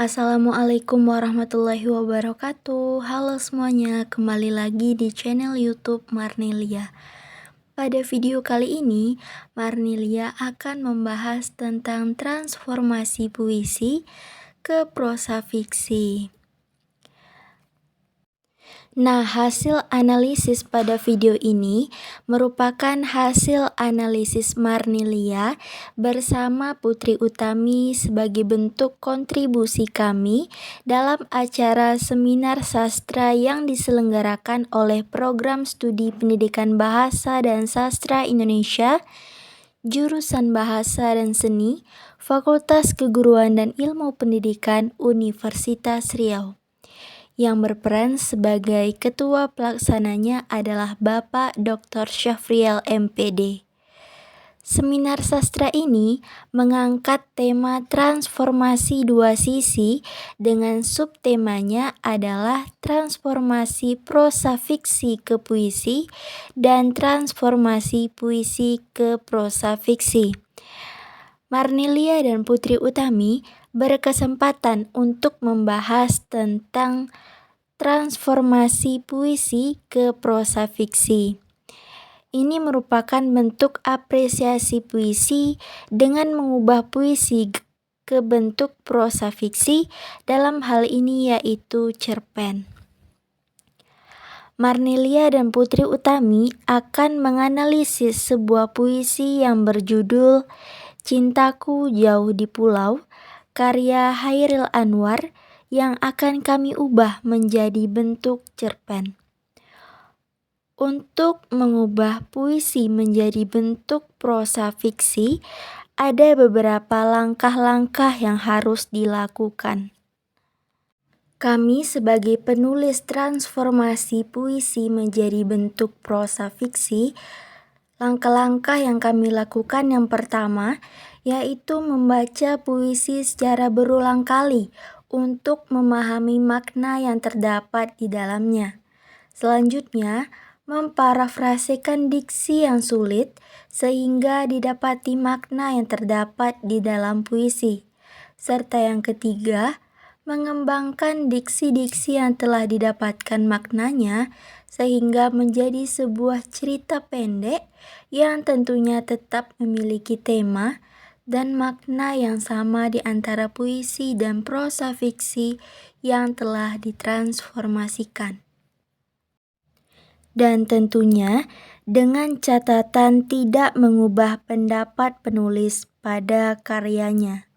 Assalamualaikum warahmatullahi wabarakatuh. Halo semuanya, kembali lagi di channel YouTube Marnelia. Pada video kali ini, Marnelia akan membahas tentang transformasi puisi ke prosa fiksi. Nah, hasil analisis pada video ini merupakan hasil analisis Marnelia bersama Putri Utami sebagai bentuk kontribusi kami dalam acara seminar sastra yang diselenggarakan oleh Program Studi Pendidikan Bahasa dan Sastra Indonesia, Jurusan Bahasa dan Seni, Fakultas Keguruan dan Ilmu Pendidikan Universitas Riau. Yang berperan sebagai ketua pelaksananya adalah Bapak Dr. Syafrial MPD. Seminar sastra ini mengangkat tema transformasi dua sisi dengan subtemanya adalah transformasi prosa fiksi ke puisi dan transformasi puisi ke prosa fiksi. Marnelia dan Putri Utami berkesempatan untuk membahas tentang transformasi puisi ke prosa fiksi. Ini merupakan bentuk apresiasi puisi dengan mengubah puisi ke bentuk prosa fiksi, dalam hal ini yaitu cerpen. Marnelia dan Putri Utami akan menganalisis sebuah puisi yang berjudul Cintaku Jauh di Pulau, karya Chairil Anwar, yang akan kami ubah menjadi bentuk cerpen. Untuk mengubah puisi menjadi bentuk prosa fiksi, ada beberapa langkah-langkah yang harus dilakukan. Kami sebagai penulis transformasi puisi menjadi bentuk prosa fiksi, langkah-langkah yang kami lakukan yang pertama yaitu membaca puisi secara berulang kali untuk memahami makna yang terdapat di dalamnya. Selanjutnya, memparafrasekan diksi yang sulit sehingga didapati makna yang terdapat di dalam puisi. Serta yang ketiga, mengembangkan diksi-diksi yang telah didapatkan maknanya sehingga menjadi sebuah cerita pendek yang tentunya tetap memiliki tema dan makna yang sama di antara puisi dan prosa fiksi yang telah ditransformasikan. Dan tentunya dengan catatan tidak mengubah pendapat penulis pada karyanya.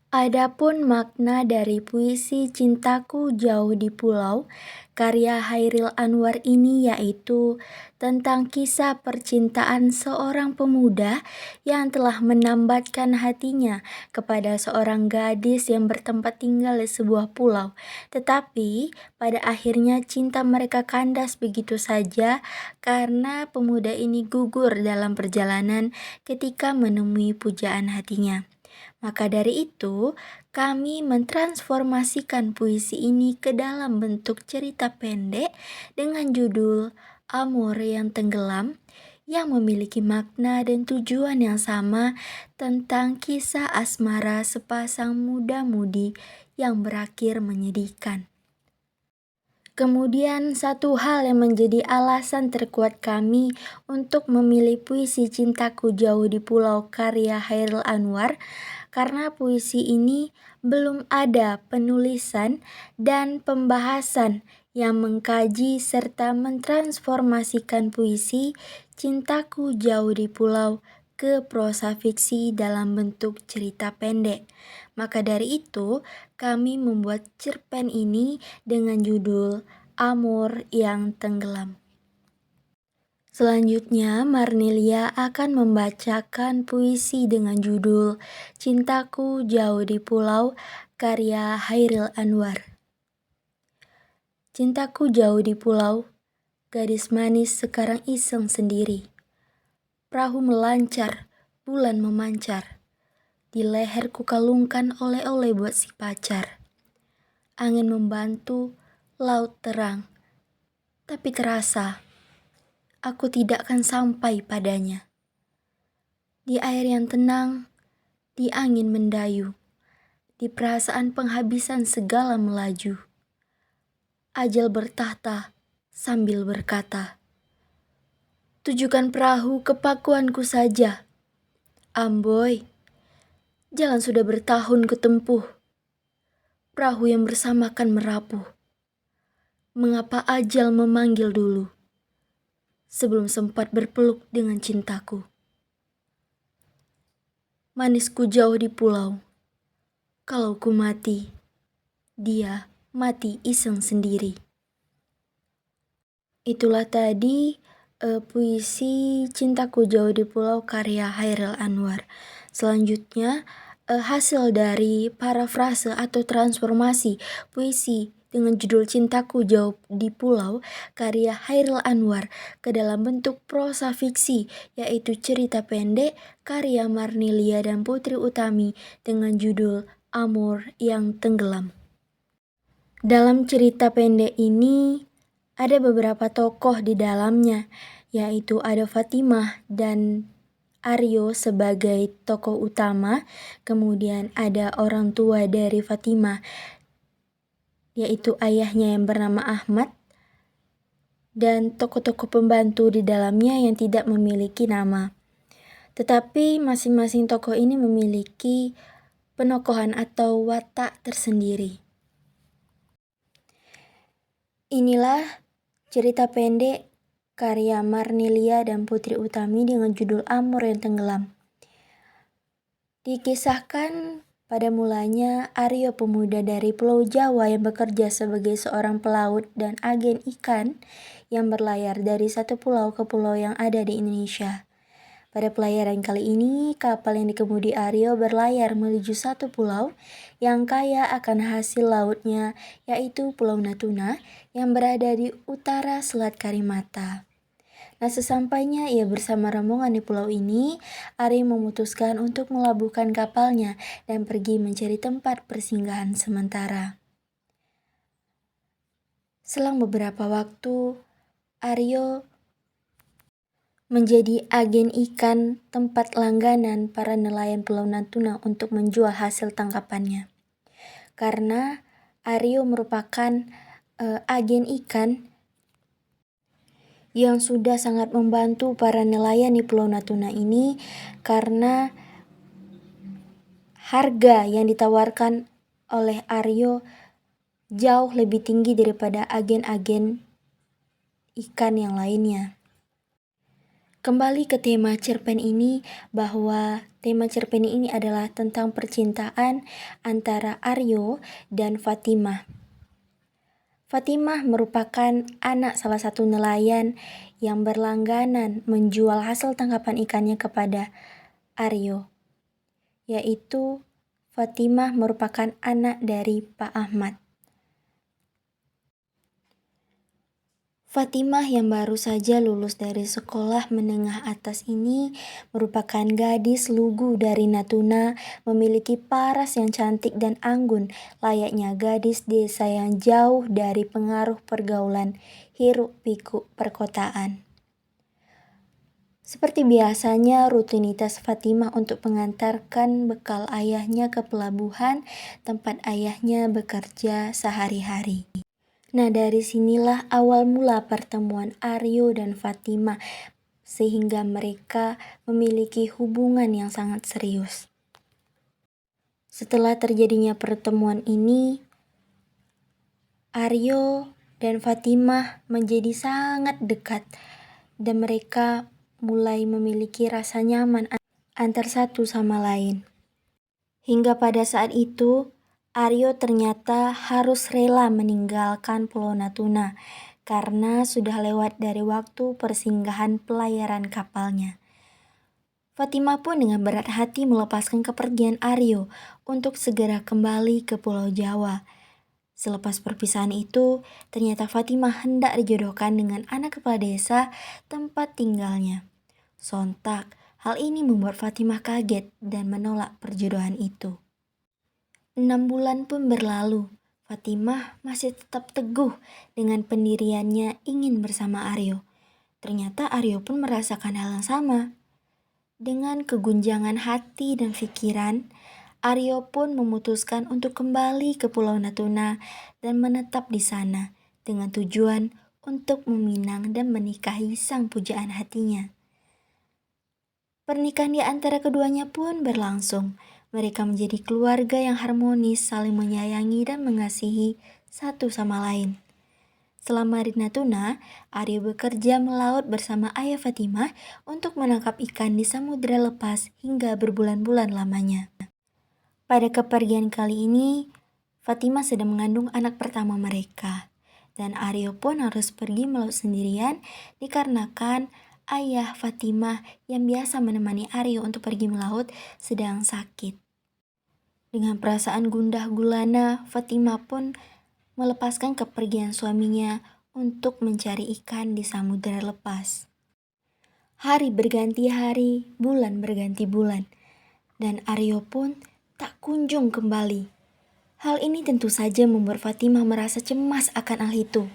Adapun makna dari puisi Cintaku Jauh di Pulau, karya Chairil Anwar ini yaitu tentang kisah percintaan seorang pemuda yang telah menambatkan hatinya kepada seorang gadis yang bertempat tinggal di sebuah pulau. Tetapi pada akhirnya cinta mereka kandas begitu saja karena pemuda ini gugur dalam perjalanan ketika menemui pujaan hatinya. Maka dari itu, kami mentransformasikan puisi ini ke dalam bentuk cerita pendek dengan judul Amor yang Tenggelam, yang memiliki makna dan tujuan yang sama tentang kisah asmara sepasang muda-mudi yang berakhir menyedihkan. Kemudian satu hal yang menjadi alasan terkuat kami untuk memilih puisi Cintaku Jauh di Pulau karya Chairil Anwar, karena puisi ini belum ada penulisan dan pembahasan yang mengkaji serta mentransformasikan puisi Cintaku Jauh di Pulau ke prosa fiksi dalam bentuk cerita pendek. Maka dari itu, kami membuat cerpen ini dengan judul Amor yang Tenggelam. Selanjutnya, Marnelia akan membacakan puisi dengan judul Cintaku Jauh di Pulau, karya Chairil Anwar. Cintaku jauh di pulau, gadis manis sekarang iseng sendiri. Perahu melancar, bulan memancar. Di leher ku kalungkan oleh-oleh buat si pacar. Angin membantu, laut terang. Tapi terasa, aku tidak akan sampai padanya. Di air yang tenang, di angin mendayu. di perasaan penghabisan segala melaju. Ajal bertahta sambil berkata, "Tujukan perahu ke pakuanku saja. Amboi, jalan sudah bertahun kutempuh. Perahu yang bersamakan merapuh. Mengapa ajal memanggil dulu, sebelum sempat berpeluk dengan cintaku? Manisku jauh di pulau. Kalau ku mati, dia mati iseng sendiri." Itulah tadi puisi Cintaku Jauh di Pulau karya Chairil Anwar. Selanjutnya hasil dari parafrase atau transformasi puisi dengan judul Cintaku Jauh di Pulau karya Chairil Anwar ke dalam bentuk prosa fiksi, yaitu cerita pendek karya Marnilia dan Putri Utami dengan judul Amor yang Tenggelam. Dalam cerita pendek ini ada beberapa tokoh di dalamnya, yaitu ada Fatimah dan Aryo sebagai tokoh utama, kemudian ada orang tua dari Fatimah, yaitu ayahnya yang bernama Ahmad, dan tokoh-tokoh pembantu di dalamnya yang tidak memiliki nama. Tetapi masing-masing tokoh ini memiliki penokohan atau watak tersendiri. Inilah cerita pendek karya Marnilia dan Putri Utami dengan judul Amor yang Tenggelam. Dikisahkan pada mulanya Aryo, pemuda dari Pulau Jawa yang bekerja sebagai seorang pelaut dan agen ikan yang berlayar dari satu pulau ke pulau yang ada di Indonesia. Pada pelayaran kali ini, kapal yang dikemudi Aryo berlayar menuju satu pulau yang kaya akan hasil lautnya, yaitu Pulau Natuna yang berada di utara Selat Karimata. Nah, sesampainya ia bersama rombongan di pulau ini, Aryo memutuskan untuk melabuhkan kapalnya dan pergi mencari tempat persinggahan sementara. Selang beberapa waktu, Aryo menjadi agen ikan tempat langganan para nelayan Pulau Natuna untuk menjual hasil tangkapannya. Karena Aryo merupakan agen ikan yang sudah sangat membantu para nelayan di Pulau Natuna ini, karena harga yang ditawarkan oleh Aryo jauh lebih tinggi daripada agen-agen ikan yang lainnya. Kembali ke tema cerpen ini, bahwa tema cerpen ini adalah tentang percintaan antara Aryo dan Fatimah. Fatimah merupakan anak salah satu nelayan yang berlangganan menjual hasil tangkapan ikannya kepada Aryo, yaitu Fatimah merupakan anak dari Pak Ahmad. Fatimah yang baru saja lulus dari sekolah menengah atas ini merupakan gadis lugu dari Natuna, memiliki paras yang cantik dan anggun, layaknya gadis desa yang jauh dari pengaruh pergaulan hiruk-pikuk perkotaan. Seperti biasanya, rutinitas Fatimah untuk mengantarkan bekal ayahnya ke pelabuhan tempat ayahnya bekerja sehari-hari. Nah, dari sinilah awal mula pertemuan Aryo dan Fatimah, sehingga mereka memiliki hubungan yang sangat serius. Setelah terjadinya pertemuan ini, Aryo dan Fatimah menjadi sangat dekat dan mereka mulai memiliki rasa nyaman antar satu sama lain. Hingga pada saat itu, Aryo ternyata harus rela meninggalkan Pulau Natuna karena sudah lewat dari waktu persinggahan pelayaran kapalnya. Fatimah pun dengan berat hati melepaskan kepergian Aryo untuk segera kembali ke Pulau Jawa. Selepas perpisahan itu, ternyata Fatimah hendak dijodohkan dengan anak kepala desa tempat tinggalnya. Sontak, hal ini membuat Fatimah kaget dan menolak perjodohan itu. 6 bulan pun berlalu, Fatimah masih tetap teguh dengan pendiriannya ingin bersama Aryo. Ternyata Aryo pun merasakan hal yang sama. Dengan kegunjangan hati dan pikiran, Aryo pun memutuskan untuk kembali ke Pulau Natuna dan menetap di sana dengan tujuan untuk meminang dan menikahi sang pujaan hatinya. Pernikahan di antara keduanya pun berlangsung. Mereka menjadi keluarga yang harmonis, saling menyayangi dan mengasihi satu sama lain. Selama di Natuna, Aryo bekerja melaut bersama ayah Fatimah untuk menangkap ikan di samudera lepas hingga berbulan-bulan lamanya. Pada kepergian kali ini, Fatimah sedang mengandung anak pertama mereka. Dan Aryo pun harus pergi melaut sendirian dikarenakan ayah Fatimah yang biasa menemani Aryo untuk pergi melaut sedang sakit. Dengan perasaan gundah gulana, Fatimah pun melepaskan kepergian suaminya untuk mencari ikan di samudera lepas. Hari berganti hari, bulan berganti bulan, dan Aryo pun tak kunjung kembali. Hal ini tentu saja membuat Fatimah merasa cemas akan hal itu.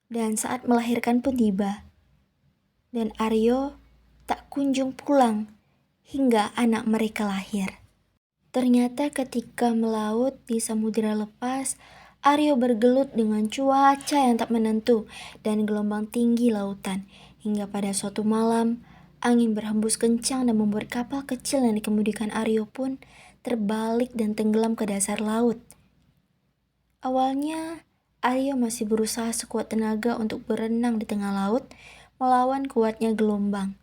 Dan saat melahirkan pun tiba, dan Aryo tak kunjung pulang hingga anak mereka lahir. Ternyata ketika melaut di samudera lepas, Aryo bergelut dengan cuaca yang tak menentu dan gelombang tinggi lautan. Hingga pada suatu malam, angin berhembus kencang dan membuat kapal kecil yang dikemudikan Aryo pun terbalik dan tenggelam ke dasar laut. Awalnya, Aryo masih berusaha sekuat tenaga untuk berenang di tengah laut, melawan kuatnya gelombang.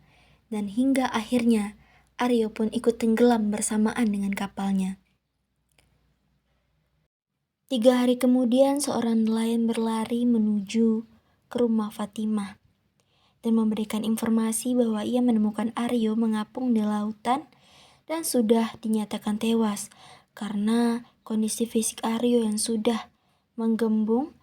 Dan hingga akhirnya, Aryo pun ikut tenggelam bersamaan dengan kapalnya. 3 hari kemudian, seorang nelayan berlari menuju ke rumah Fatimah dan memberikan informasi bahwa ia menemukan Aryo mengapung di lautan dan sudah dinyatakan tewas karena kondisi fisik Aryo yang sudah menggembung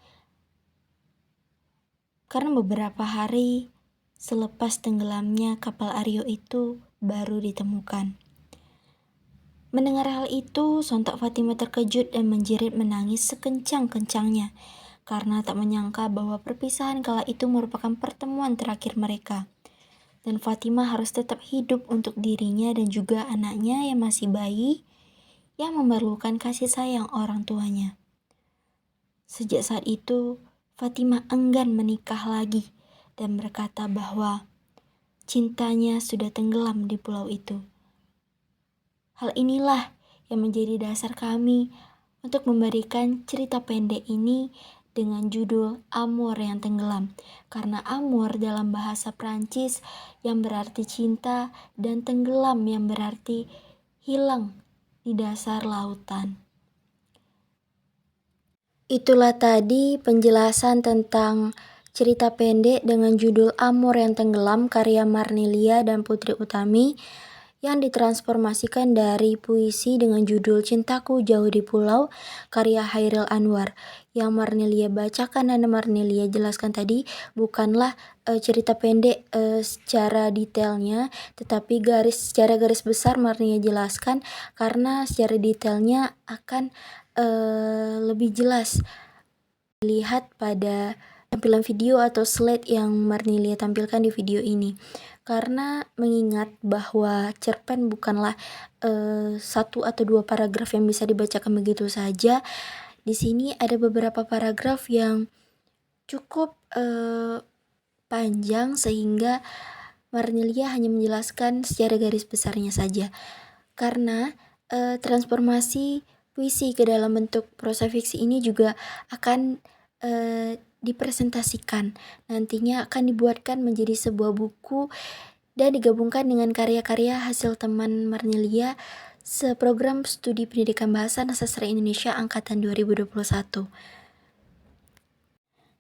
karena beberapa hari selepas tenggelamnya kapal Aryo itu baru ditemukan. Mendengar hal itu, sontak Fatimah terkejut dan menjerit menangis sekencang-kencangnya karena tak menyangka bahwa perpisahan kala itu merupakan pertemuan terakhir mereka. Dan Fatimah harus tetap hidup untuk dirinya dan juga anaknya yang masih bayi yang memerlukan kasih sayang orang tuanya. Sejak saat itu, Fatimah enggan menikah lagi dan berkata bahwa cintanya sudah tenggelam di pulau itu. Hal inilah yang menjadi dasar kami untuk memberikan cerita pendek ini dengan judul Amour yang Tenggelam. Karena amour dalam bahasa Prancis yang berarti cinta dan tenggelam yang berarti hilang di dasar lautan. Itulah tadi penjelasan tentang cerita pendek dengan judul Amour yang Tenggelam karya Marnelia dan Putri Utami yang ditransformasikan dari puisi dengan judul Cintaku Jauh di Pulau karya Hairil Anwar. Yang Marnelia bacakan dan Marnelia jelaskan tadi bukanlah cerita pendek secara detailnya, tetapi secara garis besar Marnelia jelaskan karena secara detailnya akan lebih jelas dilihat pada tampilan video atau slide yang Marnelia tampilkan di video ini. Karena mengingat bahwa cerpen bukanlah 1 atau 2 paragraf yang bisa dibacakan begitu saja. Di sini ada beberapa paragraf yang cukup panjang sehingga Marnelia hanya menjelaskan secara garis besarnya saja. Karena transformasi puisi ke dalam bentuk prosa fiksi ini juga akan dipresentasikan. Nantinya akan dibuatkan menjadi sebuah buku dan digabungkan dengan karya-karya hasil teman Marnelia seprogram studi pendidikan bahasa dan sastra Indonesia angkatan 2021.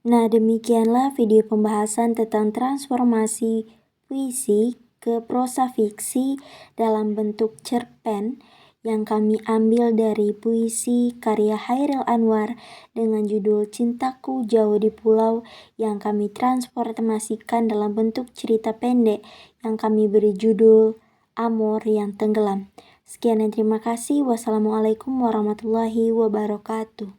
Nah, demikianlah video pembahasan tentang transformasi puisi ke prosa fiksi dalam bentuk cerpen yang kami ambil dari puisi karya Hairil Anwar dengan judul Cintaku Jauh di Pulau yang kami transformasikan dalam bentuk cerita pendek yang kami beri judul Amour yang Tenggelam. Sekian dan terima kasih. Wassalamualaikum warahmatullahi wabarakatuh.